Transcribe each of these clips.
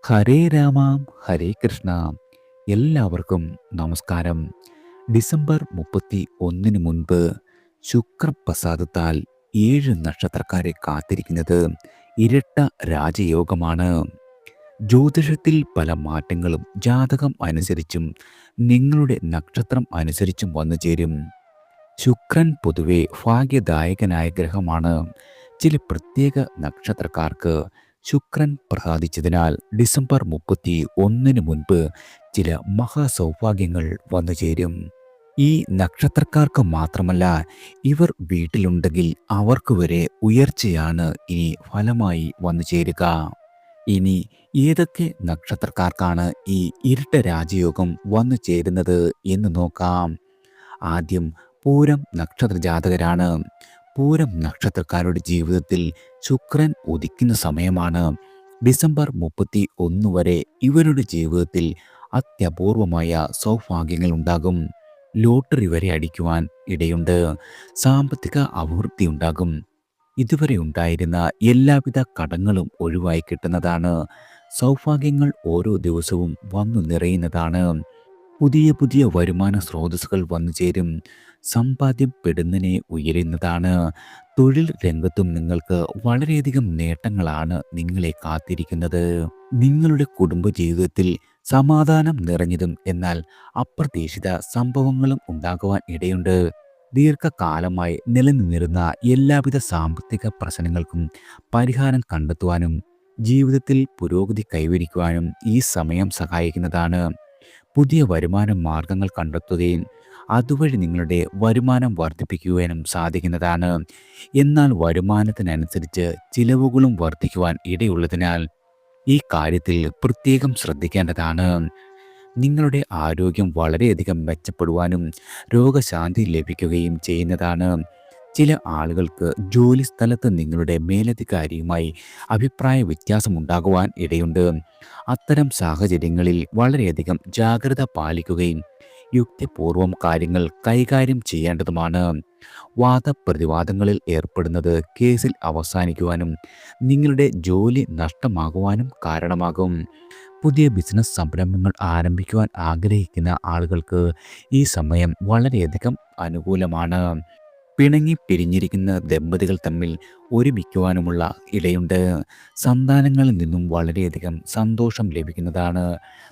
ഹരേ രാമ ഹരേ കൃഷ്ണ. എല്ലാവർക്കും നമസ്കാരം. ഡിസംബർ 31 മുൻപ് ശുക്രപ്രസാദത്താൽ 7 നക്ഷത്രക്കാരെ കാത്തിരിക്കുന്നത് ഇരട്ട രാജയോഗമാണ്. ജ്യോതിഷത്തിൽ പല മാറ്റങ്ങളും ജാതകം അനുസരിച്ചും നിങ്ങളുടെ നക്ഷത്രം അനുസരിച്ചും വന്നു ചേരും. ശുക്രൻ പൊതുവെ ഭാഗ്യദായകനായ ഗ്രഹമാണ്. ചില പ്രത്യേക നക്ഷത്രക്കാർക്ക് ശുക്രൻ പ്രസാദിച്ചതിനാൽ ഡിസംബർ 31 മുൻപ് ചില മഹാസൗഭാഗ്യങ്ങൾ വന്നു ചേരും. ഈ നക്ഷത്രക്കാർക്ക് മാത്രമല്ല, ഇവർ വീട്ടിലുണ്ടെങ്കിൽ അവർക്ക് വരെ ഉയർച്ചയാണ് ഇനി ഫലമായി വന്നു ചേരുക. ഇനി ഏതൊക്കെ നക്ഷത്രക്കാർക്കാണ് ഈ ഇരട്ട രാജയോഗം വന്നു ചേരുന്നത് എന്ന് നോക്കാം. ആദ്യം പൂരം നക്ഷത്ര ജാതകരാണ്. പൂരം നക്ഷത്രക്കാരുടെ ജീവിതത്തിൽ ശുക്രൻ ഉദിക്കുന്ന സമയമാണ്. ഡിസംബർ 31 വരെ ഇവരുടെ ജീവിതത്തിൽ അത്യപൂർവമായ സൗഭാഗ്യങ്ങൾ ഉണ്ടാകും. ലോട്ടറി വരെ അടിക്കുവാൻ ഇടയുണ്ട്. സാമ്പത്തിക അഭിവൃദ്ധി ഉണ്ടാകും. ഇതുവരെ ഉണ്ടായിരുന്ന എല്ലാവിധ കടങ്ങളും ഒഴിവായി കിട്ടുന്നതാണ്. സൗഭാഗ്യങ്ങൾ ഓരോ ദിവസവും വന്നു നിറയുന്നതാണ്. പുതിയ പുതിയ വരുമാന സ്രോതസ്സുകൾ വന്നു ചേരും. സമ്പാദ്യം പെടുന്നതിനെ ഉയരുന്നതാണ്. തൊഴിൽ രംഗത്തും നിങ്ങൾക്ക് വളരെയധികം നേട്ടങ്ങളാണ് നിങ്ങളെ കാത്തിരിക്കുന്നത്. നിങ്ങളുടെ കുടുംബജീവിതത്തിൽ സമാധാനം നിറഞ്ഞതും എന്നാൽ അപ്രതീക്ഷിത സംഭവങ്ങളും ഉണ്ടാകുവാൻ ഇടയുണ്ട്. ദീർഘകാലമായി നിലനിന്നിരുന്ന എല്ലാവിധ സാമ്പത്തിക പ്രശ്നങ്ങൾക്കും പരിഹാരം കണ്ടെത്തുവാനും ജീവിതത്തിൽ പുരോഗതി കൈവരിക്കുവാനും ഈ സമയം സഹായിക്കുന്നതാണ്. പുതിയ വരുമാന മാർഗങ്ങൾ കണ്ടെത്തുകയും അതുവഴി നിങ്ങളുടെ വരുമാനം വർദ്ധിപ്പിക്കുവാനും സാധിക്കുന്നതാണ്. എന്നാൽ വരുമാനത്തിനനുസരിച്ച് ചിലവുകളും വർദ്ധിക്കുവാൻ ഇടയുള്ളതിനാൽ ഈ കാര്യത്തിൽ പ്രത്യേകം ശ്രദ്ധിക്കേണ്ടതാണ്. നിങ്ങളുടെ ആരോഗ്യം വളരെയധികം മെച്ചപ്പെടുവാനും രോഗശാന്തി ലഭിക്കുകയും ചെയ്യുന്നതാണ്. ചില ആളുകൾക്ക് ജോലി സ്ഥലത്ത് നിങ്ങളുടെ മേലധികാരിയുമായി അഭിപ്രായ വ്യത്യാസമുണ്ടാകുവാൻ ഇടയുണ്ട്. അത്തരം സാഹചര്യങ്ങളിൽ വളരെയധികം ജാഗ്രത പാലിക്കുകയും യുക്തിപൂർവം കാര്യങ്ങൾ കൈകാര്യം ചെയ്യേണ്ടതുമാണ്. വാദപ്രതിവാദങ്ങളിൽ ഏർപ്പെടുന്നത് കേസിൽ അവസാനിക്കുവാനും നിങ്ങളുടെ ജോലി നഷ്ടമാകുവാനും കാരണമാകും. പുതിയ ബിസിനസ് സംരംഭങ്ങൾ ആരംഭിക്കുവാൻ ആഗ്രഹിക്കുന്ന ആളുകൾക്ക് ഈ സമയം വളരെയധികം അനുകൂലമാണ്. പിണങ്ങി പിരിഞ്ഞിരിക്കുന്ന ദമ്പതികൾ തമ്മിൽ ഒരുമിക്കുവാനുമുള്ള ഇടയുണ്ട്. സന്താനങ്ങളിൽ നിന്നും വളരെയധികം സന്തോഷം ലഭിക്കുന്നതാണ്.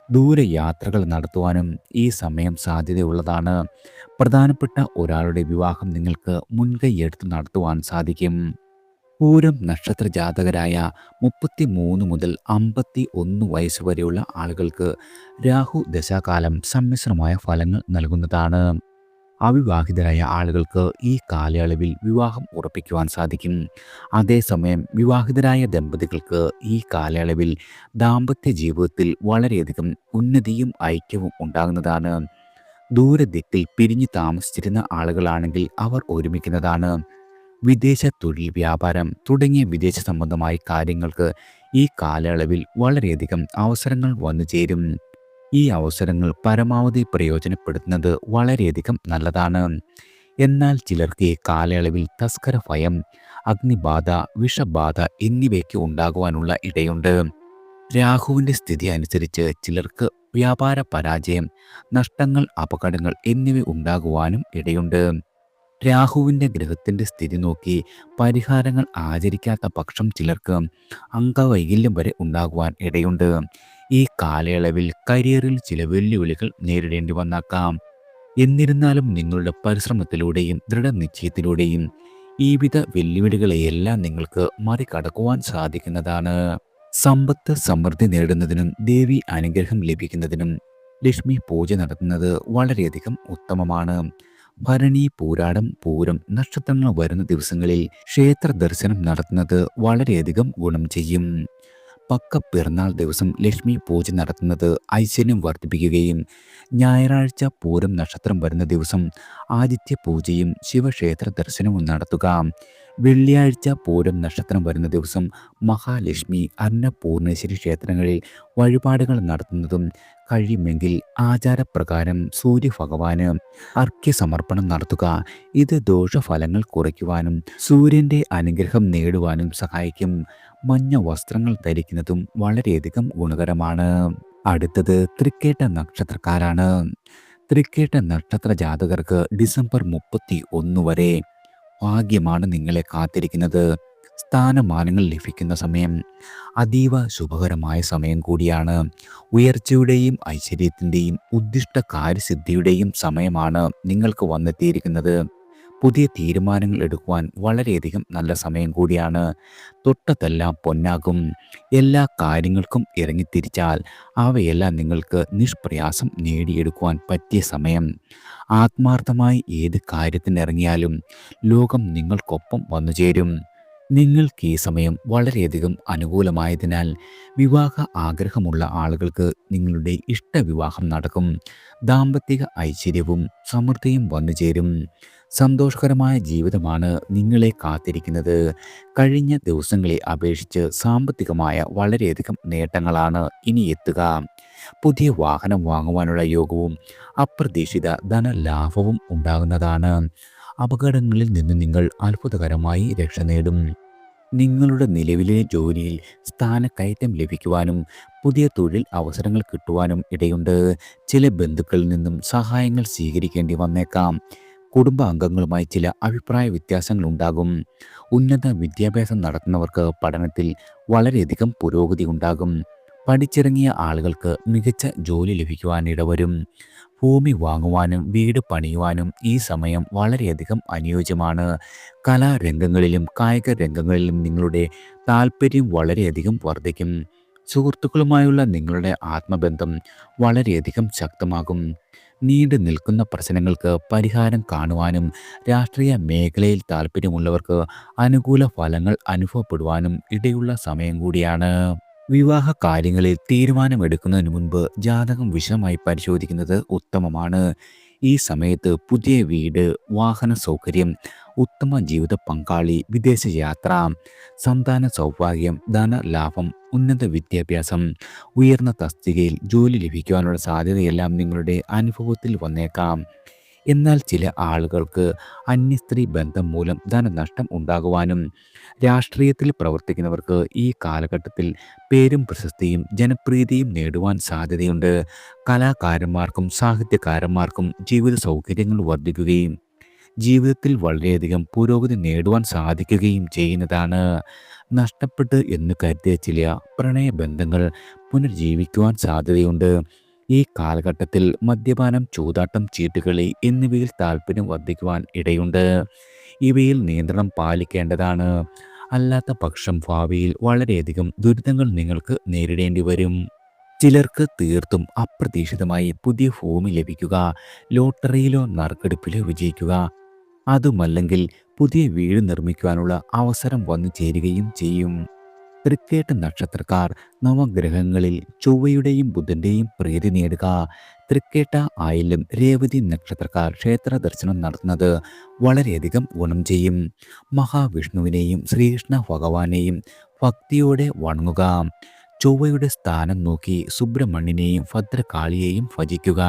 ദൂരയാത്രകൾ നടത്തുവാനും ഈ സമയം സാധ്യതയുള്ളതാണ്. പ്രധാനപ്പെട്ട ഒരാളുടെ വിവാഹം നിങ്ങൾക്ക് മുൻകൈയെടുത്ത് നടത്തുവാൻ സാധിക്കും. പൂരം നക്ഷത്ര ജാതകരായ 33 മുതൽ 51 വയസ്സ് വരെയുള്ള ആളുകൾക്ക് രാഹു ദശാകാലം സമ്മിശ്രമായ ഫലങ്ങൾ നൽകുന്നതാണ്. അവിവാഹിതരായ ആളുകൾക്ക് ഈ കാലയളവിൽ വിവാഹം ഉറപ്പിക്കുവാൻ സാധിക്കും. അതേസമയം വിവാഹിതരായ ദമ്പതികൾക്ക് ഈ കാലയളവിൽ ദാമ്പത്യ ജീവിതത്തിൽ വളരെയധികം ഉന്നതിയും ഐക്യവും ഉണ്ടാകുന്നതാണ്. ദൂരദിക്കിൽ പിരിഞ്ഞു താമസിച്ചിരുന്ന ആളുകളാണെങ്കിൽ അവർ ഒരുമിക്കുന്നതാണ്. വിദേശ തൊഴിൽ, വ്യാപാരം തുടങ്ങിയ വിദേശ സംബന്ധമായ കാര്യങ്ങൾക്ക് ഈ കാലയളവിൽ വളരെയധികം അവസരങ്ങൾ വന്നു ചേരും. ഈ അവസരങ്ങൾ പരമാവധി പ്രയോജനപ്പെടുത്തുന്നത് വളരെയധികം നല്ലതാണ്. എന്നാൽ ചിലർക്ക് ഈ കാലയളവിൽ തസ്കര ഭയം, അഗ്നിബാധ, വിഷബാധ എന്നിവയ്ക്ക് ഉണ്ടാകുവാനുള്ള ഇടയുണ്ട്. രാഹുവിൻ്റെ സ്ഥിതി അനുസരിച്ച് ചിലർക്ക് വ്യാപാര പരാജയം, നഷ്ടങ്ങൾ, അപകടങ്ങൾ എന്നിവ ഉണ്ടാകുവാനും ഇടയുണ്ട്. രാഹുവിൻ്റെ ഗ്രഹത്തിൻ്റെ സ്ഥിതി നോക്കി പരിഹാരങ്ങൾ ആചരിക്കാത്ത പക്ഷം ചിലർക്ക് അംഗവൈകല്യം വരെ ഉണ്ടാകുവാൻ ഇടയുണ്ട്. ഈ കാലയളവിൽ കരിയറിൽ ചില വെല്ലുവിളികൾ നേരിടേണ്ടി വന്നേക്കാം. എന്നിരുന്നാലും നിങ്ങളുടെ പരിശ്രമത്തിലൂടെയും ദൃഢനിശ്ചയത്തിലൂടെയും ഈ വിധ വെല്ലുവിളികളെയെല്ലാം നിങ്ങൾക്ക് മറികടക്കുവാൻ സാധിക്കുന്നതാണ്. സമ്പത്ത് സമൃദ്ധി നേടുന്നതിനും ദേവി അനുഗ്രഹം ലഭിക്കുന്നതിനും ലക്ഷ്മി പൂജ നടത്തുന്നത് വളരെയധികം ഉത്തമമാണ്. ഭരണി, പൂരാടം, പൂരം നക്ഷത്രങ്ങൾ വരുന്ന ദിവസങ്ങളിൽ ക്ഷേത്ര ദർശനം നടത്തുന്നത് വളരെയധികം ഗുണം ചെയ്യും. പക്ക പിറന്നാൾ ദിവസം ലക്ഷ്മി പൂജ നടത്തുന്നത് ഐശ്വര്യം വർദ്ധിപ്പിക്കുകയും ഞായറാഴ്ച പൂരം നക്ഷത്രം വരുന്ന ദിവസം ആദിത്യ പൂജയും ശിവക്ഷേത്ര ദർശനവും നടത്തുക വെള്ളിയാഴ്ച പൂരം നക്ഷത്രം വരുന്ന ദിവസം മഹാലക്ഷ്മി, അന്നപൂർണേശ്വരി ക്ഷേത്രങ്ങളിൽ വഴിപാടുകൾ നടത്തുന്നതും കഴിയുമെങ്കിൽ ആചാരപ്രകാരം സൂര്യഭഗവാന് അർഘ്യസമർപ്പണം നടത്തുക. ഇത് ദോഷഫലങ്ങൾ കുറയ്ക്കുവാനും സൂര്യൻ്റെ അനുഗ്രഹം നേടുവാനും സഹായിക്കും. മഞ്ഞ വസ്ത്രങ്ങൾ ധരിക്കുന്നതും വളരെയധികം ഗുണകരമാണ്. അടുത്തത് തൃക്കേട്ട നക്ഷത്രക്കാരാണ്. തൃക്കേട്ട നക്ഷത്ര ജാതകർക്ക് ഡിസംബർ 31 വരെ ഭാഗ്യമാണ് നിങ്ങളെ കാത്തിരിക്കുന്നത്. സ്ഥാനമാനങ്ങൾ ലഭിക്കുന്ന സമയം അതീവ ശുഭകരമായ സമയം കൂടിയാണ്. ഉയർച്ചയുടെയും ഐശ്വര്യത്തിൻ്റെയും ഉദ്ദിഷ്ട കാര്യസിദ്ധിയുടെയും സമയമാണ് നിങ്ങൾക്ക് വന്നെത്തിയിരിക്കുന്നത്. പുതിയ തീരുമാനങ്ങൾ എടുക്കുവാൻ വളരെയധികം നല്ല സമയം കൂടിയാണ്. തൊട്ടതെല്ലാം പൊന്നാകും. എല്ലാ കാര്യങ്ങൾക്കും ഇറങ്ങിത്തിരിച്ചാൽ അവയെല്ലാം നിങ്ങൾക്ക് നിഷ്പ്രയാസം നേടിയെടുക്കുവാൻ പറ്റിയ സമയം. ആത്മാർത്ഥമായി ഏത് കാര്യത്തിനിറങ്ങിയാലും ലോകം നിങ്ങൾക്കൊപ്പം വന്നുചേരും. നിങ്ങൾക്ക് ഈ സമയം വളരെയധികം അനുകൂലമായതിനാൽ വിവാഹ ആഗ്രഹമുള്ള ആളുകൾക്ക് നിങ്ങളുടെ ഇഷ്ടവിവാഹം നടക്കും. ദാമ്പത്തിക ഐശ്വര്യവും സമൃദ്ധിയും വന്നുചേരും. സന്തോഷകരമായ ജീവിതമാണ് നിങ്ങളെ കാത്തിരിക്കുന്നത്. കഴിഞ്ഞ ദിവസങ്ങളെ അപേക്ഷിച്ച് സാമ്പത്തികമായ വളരെയധികം നേട്ടങ്ങളാണ് ഇനി എത്തുക. പുതിയ വാഹനം വാങ്ങുവാനുള്ള യോഗവും അപ്രതീക്ഷിത ധനലാഭവും ഉണ്ടാകുന്നതാണ്. അപകടങ്ങളിൽ നിന്ന് നിങ്ങൾ അത്ഭുതകരമായി രക്ഷ നേടും. നിങ്ങളുടെ നിലവിലെ ജോലിയിൽ സ്ഥാനക്കയറ്റം ലഭിക്കുവാനും പുതിയ തൊഴിൽ അവസരങ്ങൾ കിട്ടുവാനും ഇടയുണ്ട്. ചില ബന്ധുക്കളിൽ നിന്നും സഹായങ്ങൾ സ്വീകരിക്കേണ്ടി വന്നേക്കാം. കുടുംബാംഗങ്ങളുമായി ചില അഭിപ്രായ വ്യത്യാസങ്ങൾ ഉണ്ടാകും. ഉന്നത വിദ്യാഭ്യാസം നടത്തുന്നവർക്ക് പഠനത്തിൽ വളരെയധികം പുരോഗതി ഉണ്ടാകും. പഠിച്ചിറങ്ങിയ ആളുകൾക്ക് മികച്ച ജോലി ലഭിക്കുവാൻ ഇടവരും. ഭൂമി വാങ്ങുവാനും വീട് പണിയുവാനും ഈ സമയം വളരെയധികം അനുയോജ്യമാണ്. കലാരംഗങ്ങളിലും കായിക രംഗങ്ങളിലും നിങ്ങളുടെ താല്പര്യം വളരെയധികം വർദ്ധിക്കും. സുഹൃത്തുക്കളുമായുള്ള നിങ്ങളുടെ ആത്മബന്ധം വളരെയധികം ശക്തമാകും. നീണ്ടു നിൽക്കുന്ന പ്രശ്നങ്ങൾക്ക് പരിഹാരം കാണുവാനും രാഷ്ട്രീയ മേഖലയിൽ താല്പര്യമുള്ളവർക്ക് അനുകൂല ഫലങ്ങൾ അനുഭവപ്പെടുവാനും ഇടയുള്ള സമയം കൂടിയാണ്. വിവാഹ കാര്യങ്ങളിൽ തീരുമാനമെടുക്കുന്നതിന് മുൻപ് ജാതകം വിശദമായി പരിശോധിക്കുന്നത് ഉത്തമമാണ്. ഈ സമയത്ത് പുതിയ വീട്, വാഹന സൗകര്യം, ഉത്തമ ജീവിത പങ്കാളി, വിദേശയാത്ര, സന്താന സൗഭാഗ്യം, ധനലാഭം, ഉന്നത വിദ്യാഭ്യാസം, ഉയർന്ന തസ്തികയിൽ ജോലി ലഭിക്കുവാനുള്ള സാധ്യതയെല്ലാം നിങ്ങളുടെ അനുഭവത്തിൽ വന്നേക്കാം. എന്നാൽ ചില ആളുകൾക്ക് അന്യസ്ത്രീ ബന്ധം മൂലം ധനനഷ്ടം ഉണ്ടാകുവാനും രാഷ്ട്രീയത്തിൽ പ്രവർത്തിക്കുന്നവർക്ക് ഈ കാലഘട്ടത്തിൽ പേരും പ്രശസ്തിയും ജനപ്രീതിയും നേടുവാൻ സാധ്യതയുണ്ട്. കലാകാരന്മാർക്കും സാഹിത്യകാരന്മാർക്കും ജീവിത സൗകര്യങ്ങൾ വർദ്ധിക്കുകയും ജീവിതത്തിൽ വളരെയധികം പുരോഗതി നേടുവാൻ സാധിക്കുകയും ചെയ്യുന്നതാണ്. നഷ്ടപ്പെട്ട് എന്ന് കരുതിയ ചില പ്രണയബന്ധങ്ങൾ പുനർജീവിക്കുവാൻ സാധ്യതയുണ്ട്. ഈ കാലഘട്ടത്തിൽ മദ്യപാനം, ചൂതാട്ടം, ചീട്ടുകളി എന്നിവയിൽ താല്പര്യം വർദ്ധിക്കുവാൻ ഇടയുണ്ട്. ഇവയിൽ നിയന്ത്രണം പാലിക്കേണ്ടതാണ്. അല്ലാത്ത പക്ഷം ഭാവിയിൽ വളരെയധികം ദുരിതങ്ങൾ നിങ്ങൾക്ക് നേരിടേണ്ടി വരും. ചിലർക്ക് തീർത്തും അപ്രതീക്ഷിതമായി പുതിയ ഭൂമി ലഭിക്കുക, ലോട്ടറിയിലോ നറുക്കെടുപ്പിലോ വിജയിക്കുക, അതുമല്ലെങ്കിൽ പുതിയ വീട് നിർമ്മിക്കുവാനുള്ള അവസരം വന്നു ചേരുകയും ചെയ്യും. തൃക്കേട്ട നക്ഷത്രക്കാർ നവഗ്രഹങ്ങളിൽ ചൊവ്വയുടെയും ബുധൻ്റെയും പ്രീതി നേടുക. തൃക്കേട്ട, ആയില്യം, രേവതി നക്ഷത്രക്കാർ ക്ഷേത്ര ദർശനം നടത്തുന്നത് വളരെയധികം ഗുണം ചെയ്യും. മഹാവിഷ്ണുവിനെയും ശ്രീകൃഷ്ണ ഭഗവാനെയും ഭക്തിയോടെ വണങ്ങുക. ചൊവ്വയുടെ സ്ഥാനം നോക്കി സുബ്രഹ്മണ്യനെയും ഭദ്രകാളിയെയും ഭജിക്കുക.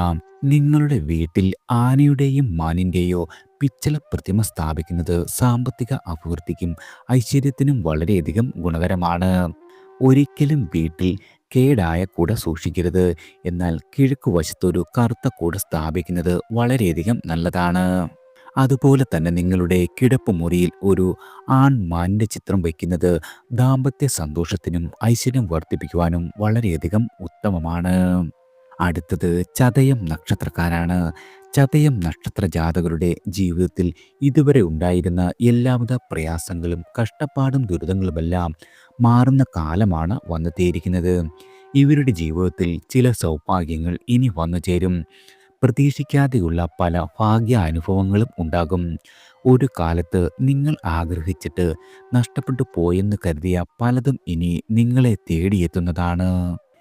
നിങ്ങളുടെ വീട്ടിൽ ആനയുടെയും മാനിൻ്റെയോ പിച്ചള പ്രതിമ സ്ഥാപിക്കുന്നത് സാമ്പത്തിക അഭിവൃദ്ധിക്കും ഐശ്വര്യത്തിനും വളരെയധികം ഗുണകരമാണ്. ഒരിക്കലും വീട്ടിൽ കേടായ കുട സൂക്ഷിക്കരുത്. എന്നാൽ കിഴക്കുവശത്തൊരു കറുത്ത കുട സ്ഥാപിക്കുന്നത് വളരെയധികം നല്ലതാണ്. അതുപോലെ തന്നെ നിങ്ങളുടെ കിടപ്പുമുറിയിൽ ഒരു ആൺമാനിൻ്റെ ചിത്രം വയ്ക്കുന്നത് ദാമ്പത്യ സന്തോഷത്തിനും ഐശ്വര്യം വർദ്ധിപ്പിക്കുവാനും വളരെയധികം ഉത്തമമാണ്. അടുത്തത് ചതയം നക്ഷത്രക്കാരാണ്. ചതയം നക്ഷത്ര ജാതകരുടെ ജീവിതത്തിൽ ഇതുവരെ ഉണ്ടായിരുന്ന എല്ലാവിധ പ്രയാസങ്ങളും കഷ്ടപ്പാടും ദുരിതങ്ങളുമെല്ലാം മാറുന്ന കാലമാണ് വന്നെത്തിയിരിക്കുന്നത്. ഇവരുടെ ജീവിതത്തിൽ ചില സൗഭാഗ്യങ്ങൾ ഇനി വന്നു ചേരും. പ്രതീക്ഷിക്കാതെയുള്ള പല ഭാഗ്യാനുഭവങ്ങളും ഉണ്ടാകും. ഒരു കാലത്ത് നിങ്ങൾ ആഗ്രഹിച്ചിട്ട് നഷ്ടപ്പെട്ടു പോയെന്ന് കരുതിയ പലതും ഇനി നിങ്ങളെ തേടിയെത്തുന്നതാണ്.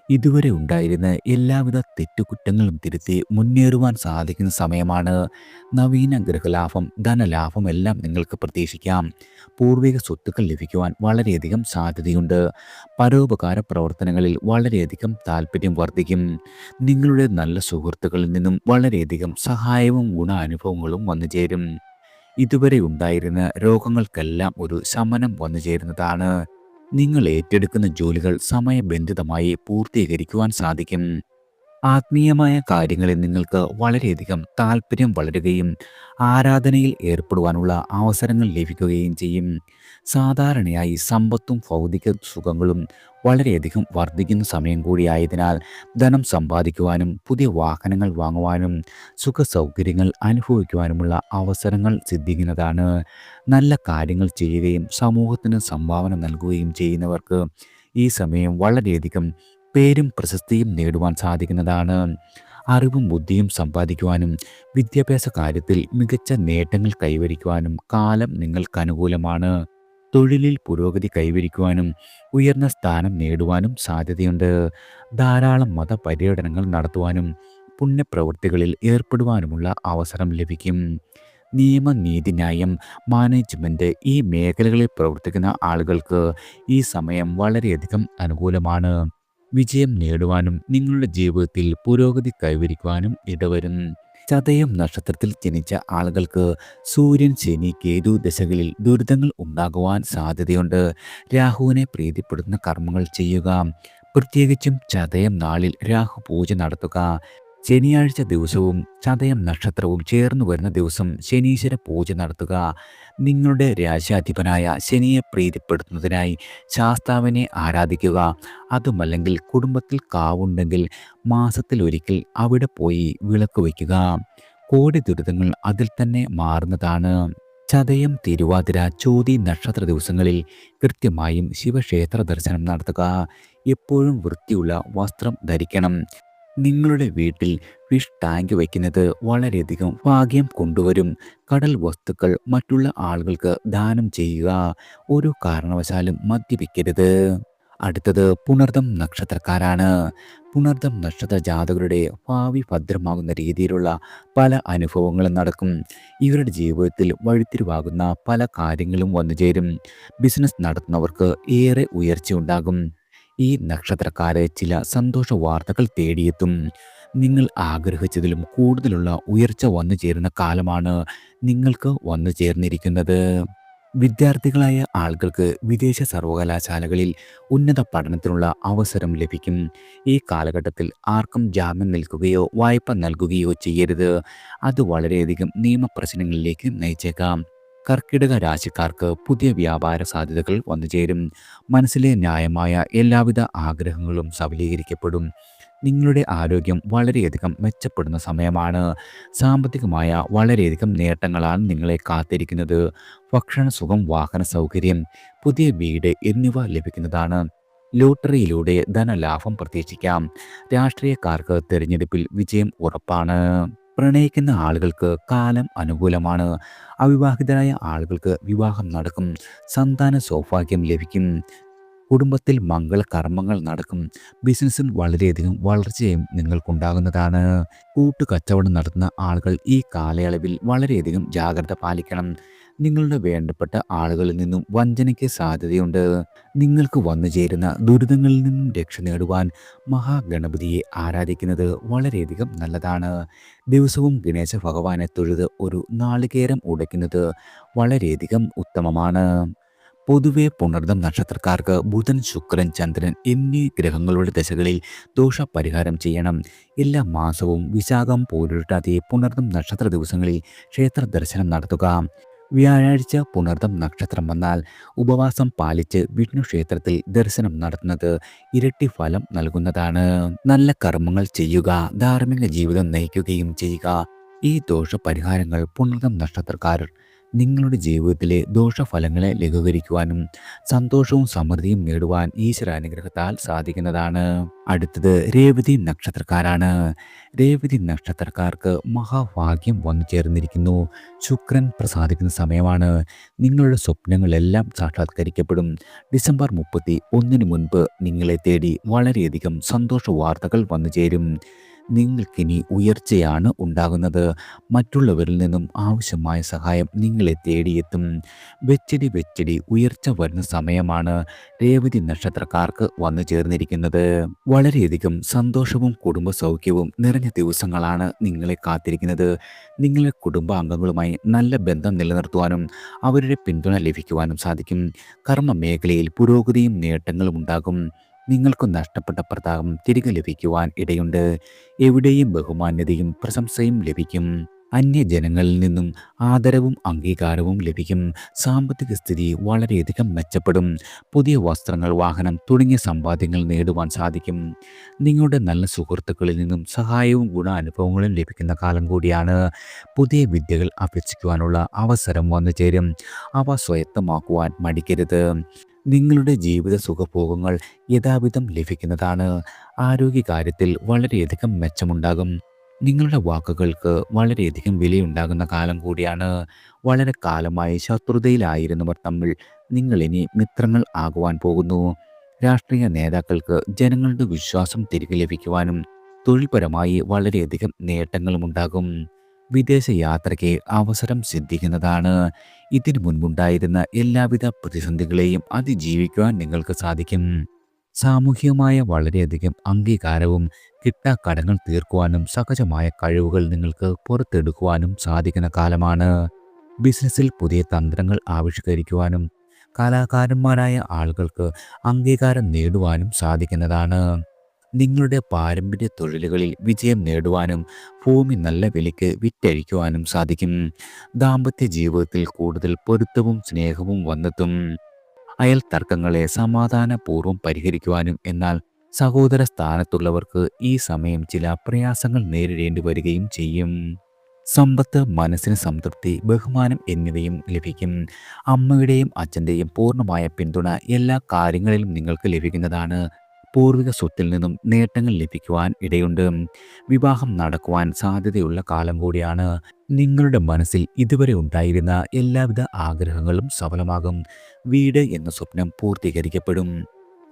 ഇതുവരെ ഉണ്ടായിരുന്ന എല്ലാവിധ തെറ്റുകുറ്റങ്ങളും തിരുത്തി മുന്നേറുവാൻ സാധിക്കുന്ന സമയമാണ്. നവീന ഗൃഹലാഭം, ധനലാഭം എല്ലാം നിങ്ങൾക്ക് പ്രതീക്ഷിക്കാം. പൂർവിക സ്വത്തുക്കൾ ലഭിക്കുവാൻ വളരെയധികം സാധ്യതയുണ്ട്. പരോപകാര പ്രവർത്തനങ്ങളിൽ വളരെയധികം താല്പര്യം വർദ്ധിക്കും. നിങ്ങളുടെ നല്ല സുഹൃത്തുക്കളിൽ നിന്നും വളരെയധികം സഹായവും ഗുണാനുഭവങ്ങളും വന്നു ചേരും. ഇതുവരെ ഉണ്ടായിരുന്ന രോഗങ്ങൾക്കെല്ലാം ഒരു ശമനം വന്നു ചേരുന്നതാണ്. നിങ്ങൾ ഏറ്റെടുക്കുന്ന ജോലികൾ സമയബന്ധിതമായി പൂർത്തീകരിക്കുവാൻ സാധിക്കും. ആത്മീയമായ കാര്യങ്ങളിൽ നിങ്ങൾക്ക് വളരെയധികം താല്പര്യം വളരുകയും ആരാധനയിൽ ഏർപ്പെടുവാനുള്ള അവസരങ്ങൾ ലഭിക്കുകയും ചെയ്യും. സാധാരണയായി സമ്പത്തും ഭൗതിക സുഖങ്ങളും വളരെയധികം വർദ്ധിക്കുന്ന സമയം കൂടിയായതിനാൽ ധനം സമ്പാദിക്കുവാനും പുതിയ വാഹനങ്ങൾ വാങ്ങുവാനും സുഖ സൗകര്യങ്ങൾ അനുഭവിക്കുവാനുമുള്ള അവസരങ്ങൾ സിദ്ധിക്കുന്നതാണ്. നല്ല കാര്യങ്ങൾ ചെയ്യുകയും സമൂഹത്തിന് സംഭാവന നൽകുകയും ചെയ്യുന്നവർക്ക് ഈ സമയം വളരെയധികം പേരും പ്രശസ്തിയും നേടുവാൻ സാധിക്കുന്നതാണ്. അറിവും ബുദ്ധിയും സമ്പാദിക്കുവാനും വിദ്യാഭ്യാസ കാര്യത്തിൽ മികച്ച നേട്ടങ്ങൾ കൈവരിക്കുവാനും കാലം നിങ്ങൾക്ക് അനുകൂലമാണ്. തൊഴിലിൽ പുരോഗതി കൈവരിക്കുവാനും ഉയർന്ന സ്ഥാനം നേടുവാനും സാധ്യതയുണ്ട്. ധാരാളം മതപര്യടനങ്ങൾ നടത്തുവാനും പുണ്യപ്രവൃത്തികളിൽ ഏർപ്പെടുവാനുമുള്ള അവസരം ലഭിക്കും. നിയമ, നീതിന്യായം, മാനേജ്മെൻറ്റ് ഈ മേഖലകളിൽ പ്രവർത്തിക്കുന്ന ആളുകൾക്ക് ഈ സമയം വളരെയധികം അനുകൂലമാണ്. വിജയം നേടുവാനും നിങ്ങളുടെ ജീവിതത്തിൽ പുരോഗതി കൈവരിക്കുവാനും ഇടവരും. ചതയം നക്ഷത്രത്തിൽ ജനിച്ച ആളുകൾക്ക് സൂര്യൻ, ശനി, കേതു ദശകളിൽ ദുരിതങ്ങൾ ഉണ്ടാകുവാൻ സാധ്യതയുണ്ട്. രാഹുവിനെ പ്രീതിപ്പെടുത്തുന്ന കർമ്മങ്ങൾ ചെയ്യുക. പ്രത്യേകിച്ചും ചതയം നാളിൽ രാഹു പൂജ നടത്തുക. ശനിയാഴ്ച ദിവസവും ചതയം നക്ഷത്രവും ചേർന്ന് വരുന്ന ദിവസം ശനീശ്വര പൂജ നടത്തുക. നിങ്ങളുടെ രാശാധിപനായ ശനിയെ പ്രീതിപ്പെടുത്തുന്നതിനായി ശാസ്താവിനെ ആരാധിക്കുക. അതുമല്ലെങ്കിൽ കുടുംബത്തിൽ കാവുണ്ടെങ്കിൽ മാസത്തിലൊരിക്കൽ അവിടെ പോയി വിളക്ക് വയ്ക്കുക. കോടി ദുരിതങ്ങൾ അതിൽ തന്നെ മാറുന്നതാണ്. ചതയം, തിരുവാതിര, ചോതി നക്ഷത്ര ദിവസങ്ങളിൽ കൃത്യമായും ശിവക്ഷേത്ര ദർശനം നടത്തുക. എപ്പോഴും വൃത്തിയുള്ള വസ്ത്രം ധരിക്കണം. നിങ്ങളുടെ വീട്ടിൽ ഫിഷ് ടാങ്ക് വയ്ക്കുന്നത് വളരെയധികം ഭാഗ്യം കൊണ്ടുവരും. കടൽ വസ്തുക്കൾ മറ്റുള്ള ആളുകൾക്ക് ദാനം ചെയ്യുക. ഒരു കാരണവശാലും മദ്യപിക്കരുത്. അടുത്തത് പുണർദം നക്ഷത്രക്കാരാണ്. പുണർദം നക്ഷത്ര ജാതകരുടെ ഭാവി ഭദ്രമാകുന്ന രീതിയിലുള്ള പല അനുഭവങ്ങളും നടക്കും. ഇവരുടെ ജീവിതത്തിൽ വഴിത്തിരിവാകുന്ന പല കാര്യങ്ങളും വന്നുചേരും. ബിസിനസ് നടത്തുന്നവർക്ക് ഏറെ ഉയർച്ചയുണ്ടാകും. ഈ നക്ഷത്രക്കാരെ ചില സന്തോഷ വാർത്തകൾ തേടിയെത്തും. നിങ്ങൾ ആഗ്രഹിച്ചതിലും കൂടുതലുള്ള ഉയർച്ച വന്നു ചേരുന്ന കാലമാണ് നിങ്ങൾക്ക് വന്നു ചേർന്നിരിക്കുന്നത്. വിദ്യാർത്ഥികളായ ആളുകൾക്ക് വിദേശ സർവകലാശാലകളിൽ ഉന്നത പഠനത്തിനുള്ള അവസരം ലഭിക്കും. ഈ കാലഘട്ടത്തിൽ ആർക്കും ജാമ്യം നിൽക്കുകയോ വായ്പ നൽകുകയോ ചെയ്യരുത്. അത് വളരെയധികം നിയമപ്രശ്നങ്ങളിലേക്ക് നയിച്ചേക്കാം. കർക്കിടക രാശിക്കാർക്ക് പുതിയ വ്യാപാര സാധ്യതകൾ വന്നുചേരും. മനസ്സിലെ ന്യായമായ എല്ലാവിധ ആഗ്രഹങ്ങളും സഫലീകരിക്കപ്പെടും. നിങ്ങളുടെ ആരോഗ്യം വളരെയധികം മെച്ചപ്പെടുന്ന സമയമാണ്. സാമ്പത്തികമായ വളരെയധികം നേട്ടങ്ങളാണ് നിങ്ങളെ കാത്തിരിക്കുന്നത്. ഭക്ഷണ സുഖം, വാഹന സൗകര്യം, പുതിയ വീട് എന്നിവ ലഭിക്കുന്നതാണ്. ലോട്ടറിയിലൂടെ ധനലാഭം പ്രതീക്ഷിക്കാം. രാഷ്ട്രീയക്കാർക്ക് തിരഞ്ഞെടുപ്പിൽ വിജയം ഉറപ്പാണ്. പ്രണയിക്കുന്ന ആളുകൾക്ക് കാലം അനുകൂലമാണ്. അവിവാഹിതരായ ആളുകൾക്ക് വിവാഹം നടക്കും. സന്താന സൗഭാഗ്യം ലഭിക്കും. കുടുംബത്തിൽ മംഗളകർമ്മങ്ങൾ നടക്കും. ബിസിനസ്സിൽ വളരെയധികം വളർച്ചയും നിങ്ങൾക്കുണ്ടാകുന്നതാണ്. കൂട്ടുകച്ചവടം നടത്തുന്ന ആളുകൾ ഈ കാലയളവിൽ വളരെയധികം ജാഗ്രത പാലിക്കണം. നിങ്ങളുടെ വേണ്ടപ്പെട്ട ആളുകളിൽ നിന്നും വഞ്ചനയ്ക്ക് സാധ്യതയുണ്ട്. നിങ്ങൾക്ക് വന്നു ചേരുന്ന ദുരിതങ്ങളിൽ നിന്നും രക്ഷ നേടുവാൻ മഹാഗണപതിയെ ആരാധിക്കുന്നത് വളരെയധികം നല്ലതാണ്. ദിവസവും ഗണേശ ഭഗവാനെ തൊഴുത് ഒരു നാളികേരം ഉടയ്ക്കുന്നത് വളരെയധികം ഉത്തമമാണ്. പൊതുവെ പുണർദം നക്ഷത്രക്കാർക്ക് ബുധൻ, ശുക്രൻ, ചന്ദ്രൻ എന്നീ ഗ്രഹങ്ങളുടെ ദശകളിൽ ദോഷപരിഹാരം ചെയ്യണം. എല്ലാ മാസവും വിശാഖം, പൂരുരുട്ടാതി, പുണർദം നക്ഷത്ര ദിവസങ്ങളിൽ ക്ഷേത്ര ദർശനം നടത്തുക. വ്യാഴാഴ്ച പുണർദം നക്ഷത്രം വന്നാൽ ഉപവാസം പാലിച്ച് വിഷ്ണു ക്ഷേത്രത്തിൽ ദർശനം നടത്തുന്നത് ഇരട്ടി ഫലം നൽകുന്നതാണ്. നല്ല കർമ്മങ്ങൾ ചെയ്യുക, ധാർമ്മിക ജീവിതം നയിക്കുകയും ചെയ്യുക. ഈ ദോഷപരിഹാരങ്ങൾ പുണർദം നക്ഷത്രക്കാർ നിങ്ങളുടെ ജീവിതത്തിലെ ദോഷഫലങ്ങളെ ലഘൂകരിക്കുവാനും സന്തോഷവും സമൃദ്ധിയും നേടുവാൻ ഈശ്വരാനുഗ്രഹത്താൽ സാധിക്കുന്നതാണ്. അടുത്തത് രേവതി നക്ഷത്രക്കാരാണ്. രേവതി നക്ഷത്രക്കാർക്ക് മഹാഭാഗ്യം വന്നു ചേർന്നിരിക്കുന്നു. ശുക്രൻ പ്രസാദിക്കുന്ന സമയമാണ്. നിങ്ങളുടെ സ്വപ്നങ്ങളെല്ലാം സാക്ഷാത്കരിക്കപ്പെടും. ഡിസംബർ 31 മുൻപ് നിങ്ങളെ തേടി വളരെയധികം സന്തോഷ വാർത്തകൾ വന്നു ചേരും. നിങ്ങൾക്കിനി ഉയർച്ചയാണ് ഉണ്ടാകുന്നത്. മറ്റുള്ളവരിൽ നിന്നും ആവശ്യമായ സഹായം നിങ്ങളെ തേടിയെത്തും. വെച്ചടി ഉയർച്ച വരുന്ന സമയമാണ് രേവതി നക്ഷത്രക്കാർക്ക് വന്നു ചേർന്നിരിക്കുന്നത്. വളരെയധികം സന്തോഷവും കുടുംബ സൗഖ്യവും നിറഞ്ഞ ദിവസങ്ങളാണ് നിങ്ങളെ കാത്തിരിക്കുന്നത്. നിങ്ങളുടെ കുടുംബാംഗങ്ങളുമായി നല്ല ബന്ധം നിലനിർത്തുവാനും അവരുടെ പിന്തുണ ലഭിക്കുവാനും സാധിക്കും. കർമ്മ മേഖലയിൽ പുരോഗതിയും നേട്ടങ്ങളും ഉണ്ടാകും. നിങ്ങൾക്ക് നഷ്ടപ്പെട്ട പ്രതാപം തിരികെ ലഭിക്കുവാൻ ഇടയുണ്ട്. എവിടെയും ബഹുമാന്യതയും പ്രശംസയും ലഭിക്കും. അന്യജനങ്ങളിൽ നിന്നും ആദരവും അംഗീകാരവും ലഭിക്കും. സാമ്പത്തിക സ്ഥിതി വളരെയധികം മെച്ചപ്പെടും. പുതിയ വസ്ത്രങ്ങൾ, വാഹനം തുടങ്ങിയ സമ്പാദ്യങ്ങൾ നേടുവാൻ സാധിക്കും. നിങ്ങളുടെ നല്ല സുഹൃത്തുക്കളിൽ നിന്നും സഹായവും ഗുണാനുഭവങ്ങളും ലഭിക്കുന്ന കാലം കൂടിയാണ്. പുതിയ വിദ്യകൾ അഭ്യസിക്കുവാനുള്ള അവസരം വന്നു ചേരും. അവ സ്വായത്തമാക്കുവാൻ മടിക്കരുത്. നിങ്ങളുടെ ജീവിത സുഖഭോഗങ്ങൾ യഥാവിധം ലഭിക്കുന്നതാണ്. ആരോഗ്യകാര്യത്തിൽ വളരെയധികം മെച്ചമുണ്ടാകും. നിങ്ങളുടെ വാക്കുകൾക്ക് വളരെയധികം വിലയുണ്ടാകുന്ന കാലം കൂടിയാണ്. വളരെ കാലമായി ശത്രുതയിലായിരുന്നവർ തമ്മിൽ നിങ്ങളിനി മിത്രങ്ങൾ ആകുവാൻ പോകുന്നു. രാഷ്ട്രീയ നേതാക്കൾക്ക് ജനങ്ങളുടെ വിശ്വാസം തിരികെ ലഭിക്കുവാനും തൊഴിൽപരമായി വളരെയധികം നേട്ടങ്ങളുമുണ്ടാകും. വിദേശ യാത്രയ്ക്ക് അവസരം സിദ്ധിക്കുന്നതാണ്. ഇതിനു മുൻപുണ്ടായിരുന്ന എല്ലാവിധ പ്രതിസന്ധികളെയും അതിജീവിക്കുവാൻ നിങ്ങൾക്ക് സാധിക്കും. സാമൂഹികമായ വളരെയധികം അംഗീകാരവും കിട്ടാക്കടങ്ങൾ തീർക്കുവാനും സഹജമായ കഴിവുകൾ നിങ്ങൾക്ക് പുറത്തെടുക്കുവാനും സാധിക്കുന്ന കാലമാണ്. ബിസിനസ്സിൽ പുതിയ തന്ത്രങ്ങൾ ആവിഷ്കരിക്കുവാനും കലാകാരന്മാരായ ആളുകൾക്ക് അംഗീകാരം നേടുവാനും സാധിക്കുന്നതാണ്. നിങ്ങളുടെ പാരമ്പര്യ തൊഴിലുകളിൽ വിജയം നേടുവാനും ഭൂമി നല്ല വിലയ്ക്ക് വിറ്റഴിക്കുവാനും സാധിക്കും. ദാമ്പത്യ ജീവിതത്തിൽ കൂടുതൽ പൊരുത്തവും സ്നേഹവും വന്നെത്തും. അയൽ തർക്കങ്ങളെ സമാധാനപൂർവ്വം പരിഹരിക്കുവാനും, എന്നാൽ സഹോദര സ്ഥാനത്തുള്ളവർക്ക് ഈ സമയം ചില പ്രയാസങ്ങൾ നേരിടേണ്ടി വരികയും ചെയ്യും. സമ്പത്ത്, മനസ്സിന് സംതൃപ്തി, ബഹുമാനം എന്നിവയും ലഭിക്കും. അമ്മയുടെയും അച്ഛൻ്റെയും പൂർണ്ണമായ പിന്തുണ എല്ലാ കാര്യങ്ങളിലും നിങ്ങൾക്ക് ലഭിക്കുന്നതാണ്. പൂർവിക സ്വത്തിൽ നിന്നും നേട്ടങ്ങൾ ലഭിക്കുവാൻ ഇടയുണ്ട്. വിവാഹം നടക്കുവാൻ സാധ്യതയുള്ള കാലം കൂടിയാണ്. നിങ്ങളുടെ മനസ്സിൽ ഇതുവരെ ഉണ്ടായിരുന്ന എല്ലാവിധ ആഗ്രഹങ്ങളും സഫലമാകും. വീട് എന്ന സ്വപ്നം പൂർത്തീകരിക്കപ്പെടും.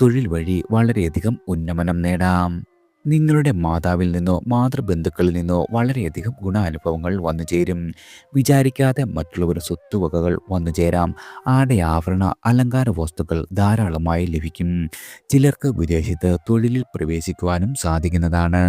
തൊഴിൽ വഴി വളരെയധികം ഉന്നമനം നേടാം. നിങ്ങളുടെ മാതാവിൽ നിന്നോ മാതൃബന്ധുക്കളിൽ നിന്നോ വളരെയധികം ഗുണാനുഭവങ്ങൾ വന്നു ചേരും. വിചാരിക്കാതെ മറ്റുള്ളവരുടെ സ്വത്തുവകകൾ വന്നു ചേരാം. ആഭരണ അലങ്കാര വസ്തുക്കൾ ധാരാളമായി ലഭിക്കും. ചിലർക്ക് വിദേശത്ത് തൊഴിലിൽ പ്രവേശിക്കുവാനും സാധിക്കുന്നതാണ്.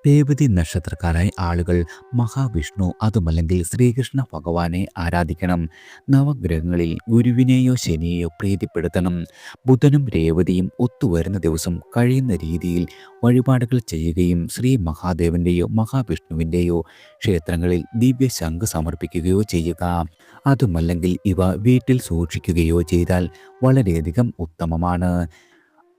രേവതി നക്ഷത്രക്കാരായ ആളുകൾ മഹാവിഷ്ണു അതുമല്ലെങ്കിൽ ശ്രീകൃഷ്ണ ഭഗവാനെ ആരാധിക്കണം. നവഗ്രഹങ്ങളിൽ ഗുരുവിനെയോ ശനിയെയോ പ്രീതിപ്പെടുത്തണം. ബുധനും രേവതിയും ഒത്തുവരുന്ന ദിവസം കഴിയുന്ന രീതിയിൽ വഴിപാടുകൾ ചെയ്യുകയും ശ്രീ മഹാദേവൻ്റെയോ മഹാവിഷ്ണുവിൻ്റെയോ ക്ഷേത്രങ്ങളിൽ ദിവ്യ ശംഖ് സമർപ്പിക്കുകയോ ചെയ്യുക. അതുമല്ലെങ്കിൽ ഇവ വീട്ടിൽ സൂക്ഷിക്കുകയോ ചെയ്താൽ വളരെയധികം ഉത്തമമാണ്.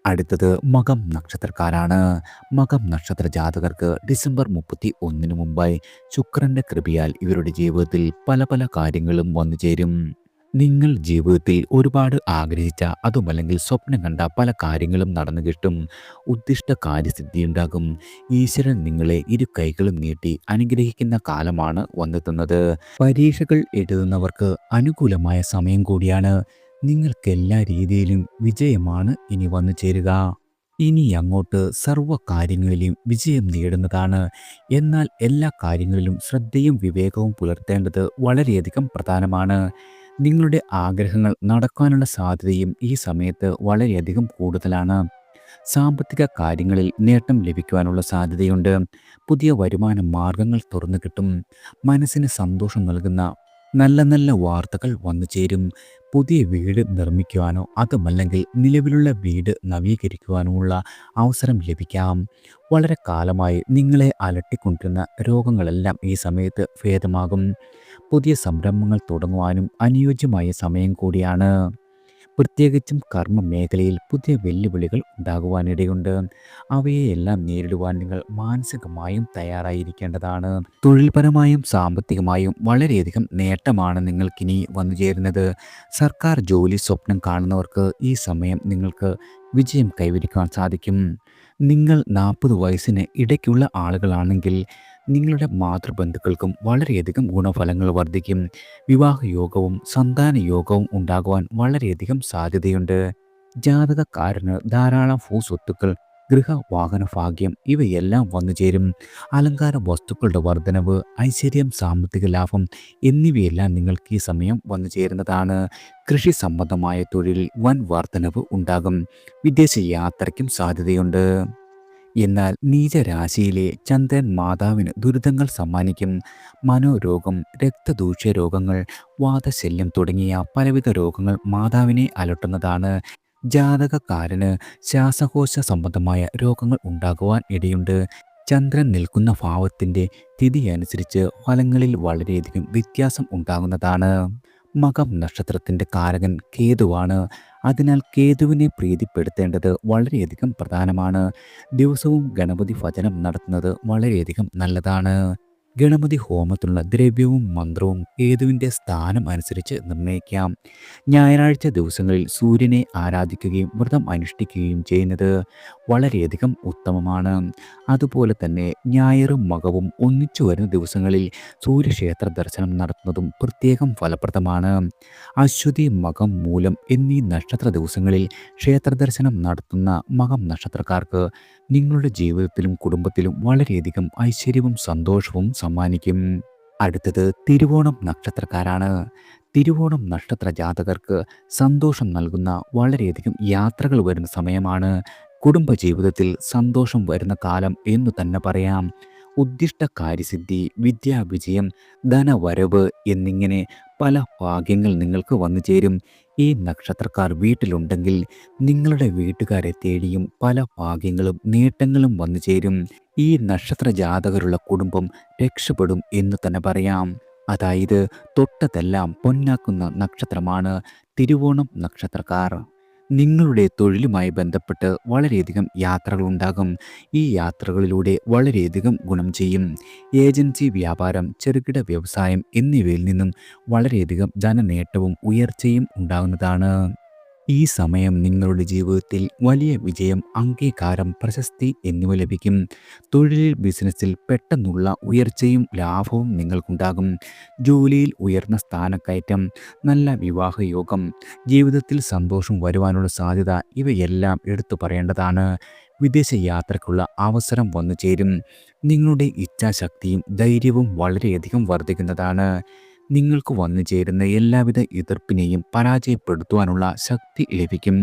അടുത്തത് മകം നക്ഷത്രക്കാരാണ്. മകം നക്ഷത്ര ജാതകർക്ക് ഡിസംബർ 31 മുമ്പായി ശുക്രന്റെ കൃപയാൽ ഇവരുടെ ജീവിതത്തിൽ പല പല കാര്യങ്ങളും വന്നു ചേരും. നിങ്ങൾ ജീവിതത്തിൽ ഒരുപാട് ആഗ്രഹിച്ച അതുമല്ലെങ്കിൽ സ്വപ്നം കണ്ട പല കാര്യങ്ങളും നടന്നു കിട്ടും. ഉദ്ദിഷ്ട കാര്യസിദ്ധി ഉണ്ടാകും. ഈശ്വരൻ നിങ്ങളെ ഇരു കൈകളും നീട്ടി അനുഗ്രഹിക്കുന്ന കാലമാണ് വന്നെത്തുന്നത്. പരീക്ഷകൾ എഴുതുന്നവർക്ക് അനുകൂലമായ സമയം കൂടിയാണ്. നിങ്ങൾക്ക് എല്ലാ രീതിയിലും വിജയമാണ് ഇനി വന്നു ചേരുക. ഇനി അങ്ങോട്ട് സർവ്വ കാര്യങ്ങളിലും വിജയം നേടുന്നതാണ്. എന്നാൽ എല്ലാ കാര്യങ്ങളിലും ശ്രദ്ധയും വിവേകവും പുലർത്തേണ്ടത് വളരെയധികം പ്രധാനമാണ്. നിങ്ങളുടെ ആഗ്രഹങ്ങൾ നടക്കാനുള്ള സാധ്യതയും ഈ സമയത്ത് വളരെയധികം കൂടുതലാണ്. സാമ്പത്തിക കാര്യങ്ങളിൽ നേട്ടം ലഭിക്കുവാനുള്ള സാധ്യതയുണ്ട്. പുതിയ വരുമാന മാർഗങ്ങൾ തുറന്നു കിട്ടും. മനസ്സിന് സന്തോഷം നൽകുന്ന നല്ല നല്ല വാർത്തകൾ വന്നു ചേരും. പുതിയ വീട് നിർമ്മിക്കുവാനോ അതുമല്ലെങ്കിൽ നിലവിലുള്ള വീട് നവീകരിക്കുവാനുമുള്ള അവസരം ലഭിക്കാം. വളരെ കാലമായി നിങ്ങളെ അലട്ടിക്കൊണ്ടിരുന്ന രോഗങ്ങളെല്ലാം ഈ സമയത്ത് ഭേദമാകും. പുതിയ സംരംഭങ്ങൾ തുടങ്ങുവാനും അനുയോജ്യമായ സമയം കൂടിയാണ്. പ്രത്യേകിച്ചും കർമ്മ മേഖലയിൽ പുതിയ വെല്ലുവിളികൾ ഉണ്ടാകുവാനിടയുണ്ട്. അവയെല്ലാം നേരിടുവാൻ നിങ്ങൾ മാനസികമായും തയ്യാറായിരിക്കേണ്ടതാണ്. തൊഴിൽപരമായും സാമ്പത്തികമായും വളരെയധികം നേട്ടമാണ് നിങ്ങൾക്കിനി വന്നു ചേരുന്നത്. സർക്കാർ ജോലി സ്വപ്നം കാണുന്നവർക്ക് ഈ സമയം നിങ്ങൾക്ക് വിജയം കൈവരിക്കുവാൻ സാധിക്കും. നിങ്ങൾ 40 വയസ്സിന് ഇടയ്ക്കുള്ള ആളുകളാണെങ്കിൽ നിങ്ങളുടെ മാതൃബന്ധുക്കൾക്കും വളരെയധികം ഗുണഫലങ്ങൾ വർദ്ധിക്കും. വിവാഹയോഗവും സന്താന യോഗവും ഉണ്ടാകുവാൻ വളരെയധികം സാധ്യതയുണ്ട്. ജാതകക്കാരന് ധാരാളം ഭൂസ്വത്തുക്കൾ, ഗൃഹ വാഹന ഭാഗ്യം ഇവയെല്ലാം വന്നു ചേരും. അലങ്കാര വസ്തുക്കളുടെ വർധനവ്, ഐശ്വര്യം, സാമ്പത്തിക ലാഭം എന്നിവയെല്ലാം നിങ്ങൾക്ക് ഈ സമയം വന്നു ചേരുന്നതാണ്. കൃഷി സംബന്ധമായ തൊഴിലിൽ വൻ വർധനവ് ഉണ്ടാകും. വിദേശ യാത്രയ്ക്കും സാധ്യതയുണ്ട്. എന്നാൽ നീചരാശിയിലെ ചന്ദ്രൻ മാതാവിന് ദുരിതങ്ങൾ സമ്മാനിക്കും. മനോരോഗം, രക്തദൂഷ്യ രോഗങ്ങൾ, വാതശല്യം തുടങ്ങിയ പലവിധ രോഗങ്ങൾ മാതാവിനെ അലട്ടുന്നതാണ്. ജാതകക്കാരന് ശ്വാസകോശ സംബന്ധമായ രോഗങ്ങൾ ഉണ്ടാകുവാൻ ഇടയുണ്ട്. ചന്ദ്രൻ നിൽക്കുന്ന ഭാവത്തിൻ്റെ തിഥി അനുസരിച്ച് ഫലങ്ങളിൽ വളരെയധികം വ്യത്യാസം ഉണ്ടാകുന്നതാണ്. മകം നക്ഷത്രത്തിൻ്റെ കാരകൻ കേതുവാണ്. അതിനാൽ കേതുവിനെ പ്രീതിപ്പെടുത്തേണ്ടത് വളരെയധികം പ്രധാനമാണ്. ദിവസവും ഗണപതി ഭജനം നടത്തുന്നത് വളരെയധികം നല്ലതാണ്. ഗണപതി ഹോമത്തിനുള്ള ദ്രവ്യവും മന്ത്രവും കേതുവിൻ്റെ സ്ഥാനം അനുസരിച്ച് നിർണ്ണയിക്കാം. ഞായറാഴ്ച ദിവസങ്ങളിൽ സൂര്യനെ ആരാധിക്കുകയും വ്രതം അനുഷ്ഠിക്കുകയും ചെയ്യുന്നത് വളരെയധികം ഉത്തമമാണ്. അതുപോലെ തന്നെ ഞായറും മകവും ഒന്നിച്ചു വരുന്ന ദിവസങ്ങളിൽ സൂര്യക്ഷേത്ര ദർശനം നടത്തുന്നതും പ്രത്യേകം ഫലപ്രദമാണ്. അശ്വതി, മകം, മൂലം എന്നീ നക്ഷത്ര ദിവസങ്ങളിൽ ക്ഷേത്ര ദർശനം നടത്തുന്ന മകം നക്ഷത്രക്കാർക്ക് നിങ്ങളുടെ ജീവിതത്തിലും കുടുംബത്തിലും വളരെയധികം ഐശ്വര്യവും സന്തോഷവും സമ്മാനിക്കും. അടുത്തത് തിരുവോണം നക്ഷത്രക്കാരാണ്. തിരുവോണം നക്ഷത്ര ജാതകർക്ക് സന്തോഷം നൽകുന്ന വളരെയധികം യാത്രകൾ വരുന്ന സമയമാണ്. കുടുംബജീവിതത്തിൽ സന്തോഷം വരുന്ന കാലം എന്നു തന്നെ പറയാം. ഉദ്ദിഷ്ട കാര്യസിദ്ധി, വിദ്യാവിജയം, ധനവരവ് എന്നിങ്ങനെ പല ഭാഗ്യങ്ങൾ നിങ്ങൾക്ക് വന്നു ചേരും. ഈ നക്ഷത്രക്കാർ വീട്ടിലുണ്ടെങ്കിൽ നിങ്ങളുടെ വീട്ടുകാരെ തേടിയും പല ഭാഗ്യങ്ങളും നേട്ടങ്ങളും വന്നു ചേരും. ഈ നക്ഷത്ര ജാതകരുള്ള കുടുംബം രക്ഷപ്പെടും എന്ന് തന്നെ പറയാം. അതായത് തൊട്ടതെല്ലാം പൊന്നാക്കുന്ന നക്ഷത്രമാണ് തിരുവോണം നക്ഷത്രക്കാർ. നിങ്ങളുടെ തൊഴിലുമായി ബന്ധപ്പെട്ട് വളരെയധികം യാത്രകളുണ്ടാകും. ഈ യാത്രകളിലൂടെ വളരെയധികം ഗുണം ചെയ്യും. ഏജൻസി വ്യാപാരം, ചെറുകിട വ്യവസായം എന്നിവയിൽ നിന്നും വളരെയധികം ധനനേട്ടവും ഉയർച്ചയും ഉണ്ടാകുന്നതാണ്. ഈ സമയം നിങ്ങളുടെ ജീവിതത്തിൽ വലിയ വിജയം, അംഗീകാരം, പ്രശസ്തി എന്നിവ ലഭിക്കും. തൊഴിലിൽ, ബിസിനസ്സിൽ പെട്ടെന്നുള്ള ഉയർച്ചയും ലാഭവും നിങ്ങൾക്കുണ്ടാകും. ജോലിയിൽ ഉയർന്ന സ്ഥാനക്കയറ്റം, നല്ല വിവാഹയോഗം, ജീവിതത്തിൽ സന്തോഷം വരുവാനുള്ള സാധ്യത ഇവയെല്ലാം എടുത്തു പറയേണ്ടതാണ്. വിദേശ യാത്രയ്ക്കുള്ള അവസരം വന്നു ചേരും. നിങ്ങളുടെ ഇച്ഛാശക്തിയും ധൈര്യവും വളരെയധികം വർദ്ധിക്കുന്നതാണ്. നിങ്ങൾക്ക് വന്നു ചേരുന്ന എല്ലാവിധ എതിർപ്പിനെയും പരാജയപ്പെടുത്തുവാനുള്ള ശക്തി ലഭിക്കും.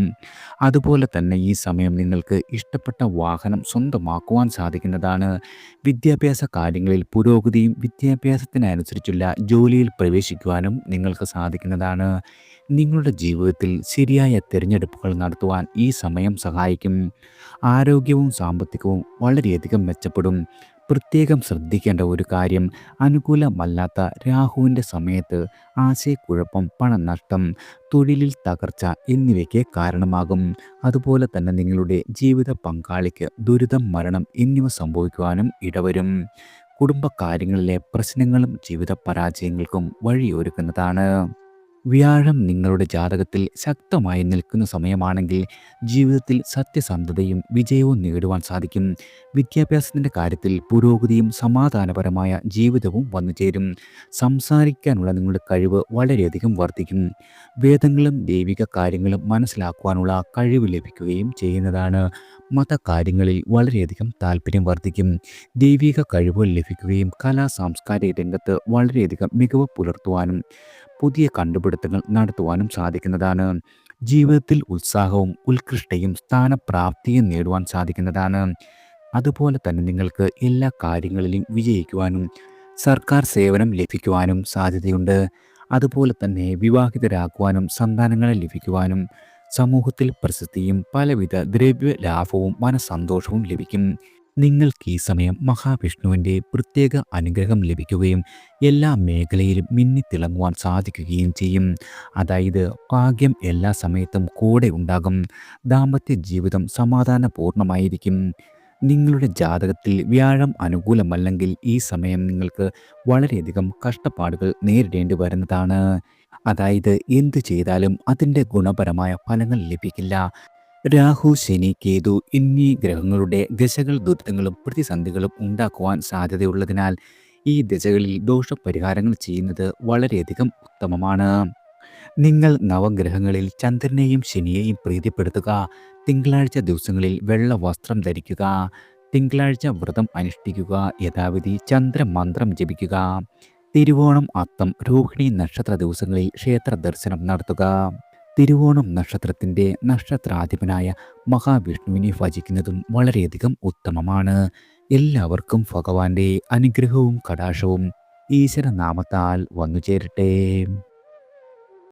അതുപോലെ തന്നെ ഈ സമയം നിങ്ങൾക്ക് ഇഷ്ടപ്പെട്ട വാഹനം സ്വന്തമാക്കുവാൻ സാധിക്കുന്നതാണ്. വിദ്യാഭ്യാസ കാര്യങ്ങളിൽ പുരോഗതിയും വിദ്യാഭ്യാസത്തിനനുസരിച്ചുള്ള ജോലിയിൽ പ്രവേശിക്കുവാനും നിങ്ങൾക്ക് സാധിക്കുന്നതാണ്. നിങ്ങളുടെ ജീവിതത്തിൽ ശരിയായ തിരഞ്ഞെടുപ്പുകൾ നടത്തുവാൻ ഈ സമയം സഹായിക്കും. ആരോഗ്യവും സാമ്പത്തികവും വളരെയധികം മെച്ചപ്പെടും. പ്രത്യേകം ശ്രദ്ധിക്കേണ്ട ഒരു കാര്യം, അനുകൂലമല്ലാത്ത രാഹുവിൻ്റെ സമയത്ത് ആശയക്കുഴപ്പം, പണനഷ്ടം, തൊഴിലിൽ തകർച്ച എന്നിവയ്ക്ക് കാരണമാകും. അതുപോലെ തന്നെ നിങ്ങളുടെ ജീവിത പങ്കാളിക്ക് ദുരിതം, മരണം എന്നിവ സംഭവിക്കുവാനും ഇടവരും. കുടുംബകാര്യങ്ങളിലെ പ്രശ്നങ്ങളും ജീവിത പരാജയങ്ങൾക്കും വഴിയൊരുക്കുന്നതാണ്. വ്യാഴം നിങ്ങളുടെ ജാതകത്തിൽ ശക്തമായി നിൽക്കുന്ന സമയമാണെങ്കിൽ ജീവിതത്തിൽ സത്യസന്ധതയും വിജയവും നേടുവാൻ സാധിക്കും. വിദ്യാഭ്യാസത്തിൻ്റെ കാര്യത്തിൽ പുരോഗതിയും സമാധാനപരമായ ജീവിതവും വന്നു ചേരും. സംസാരിക്കാനുള്ള നിങ്ങളുടെ കഴിവ് വളരെയധികം വർദ്ധിക്കും. വേദങ്ങളും ദൈവിക കാര്യങ്ങളും മനസ്സിലാക്കുവാനുള്ള കഴിവ് ലഭിക്കുകയും ചെയ്യുന്നതാണ്. മതകാര്യങ്ങളിൽ വളരെയധികം താല്പര്യം വർദ്ധിക്കും. ദൈവിക കഴിവുകൾ ലഭിക്കുകയും കലാ സാംസ്കാരിക രംഗത്ത് വളരെയധികം മികവ് പുലർത്തുവാനും പുതിയ കണ്ടുപിടുത്തങ്ങൾ നടത്തുവാനും സാധിക്കുന്നതാണ്. ജീവിതത്തിൽ ഉത്സാഹവും ഉത്കൃഷ്ടയും സ്ഥാനപ്രാപ്തിയും നേടുവാൻ സാധിക്കുന്നതാണ്. അതുപോലെ തന്നെ നിങ്ങൾക്ക് എല്ലാ കാര്യങ്ങളിലും വിജയിക്കുവാനും സർക്കാർ സേവനം ലഭിക്കുവാനും സാധ്യതയുണ്ട്. അതുപോലെ തന്നെ വിവാഹിതരാക്കുവാനും സന്താനങ്ങളെ ലഭിക്കുവാനും സമൂഹത്തിൽ പ്രസിദ്ധിയും പലവിധ ദ്രവ്യ ലാഭവും മനസ്സന്തോഷവും ലഭിക്കും. നിങ്ങൾക്ക് ഈ സമയം മഹാവിഷ്ണുവിൻ്റെ പ്രത്യേക അനുഗ്രഹം ലഭിക്കുകയും എല്ലാ മേഖലയിലും മിന്നിത്തിളങ്ങുവാൻ സാധിക്കുകയും ചെയ്യും. അതായത് ഭാഗ്യം എല്ലാ സമയത്തും കൂടെ ഉണ്ടാകും. ദാമ്പത്യ ജീവിതം സമാധാനപൂർണ്ണമായിരിക്കും. നിങ്ങളുടെ ജാതകത്തിൽ വ്യാഴം അനുകൂലമല്ലെങ്കിൽ ഈ സമയം നിങ്ങൾക്ക് വളരെയധികം കഷ്ടപ്പാടുകൾ നേരിടേണ്ടി വരുന്നതാണ്. അതായത് എന്തു ചെയ്താലും അതിൻ്റെ ഗുണപരമായ ഫലങ്ങൾ ലഭിക്കില്ല. രാഹു, ശനി, കേതു എന്നീ ഗ്രഹങ്ങളുടെ ദശകൾ ദുരിതങ്ങളും പ്രതിസന്ധികളും ഉണ്ടാക്കുവാൻ സാധ്യതയുള്ളതിനാൽ ഈ ദശകളിൽ ദോഷപരിഹാരങ്ങൾ ചെയ്യുന്നത് വളരെയധികം ഉത്തമമാണ്. നിങ്ങൾ നവഗ്രഹങ്ങളിൽ ചന്ദ്രനെയും ശനിയെയും പ്രീതിപ്പെടുത്തുക. തിങ്കളാഴ്ച ദിവസങ്ങളിൽ വെള്ള വസ്ത്രം ധരിക്കുക. തിങ്കളാഴ്ച വ്രതം അനുഷ്ഠിക്കുക. യഥാവിധി ചന്ദ്രമന്ത്രം ജപിക്കുക. തിരുവോണം, അത്തം, രോഹിണി നക്ഷത്ര ദിവസങ്ങളിൽ ക്ഷേത്ര ദർശനം നടത്തുക. തിരുവോണം നക്ഷത്രത്തിൻ്റെ നക്ഷത്രാധിപനായ മഹാവിഷ്ണുവിനെ ഭജിക്കുന്നതും വളരെയധികം ഉത്തമമാണ്. എല്ലാവർക്കും ഭഗവാന്റെ അനുഗ്രഹവും കടാക്ഷവും ഈശ്വരനാമത്താൽ വന്നു ചേരട്ടെ.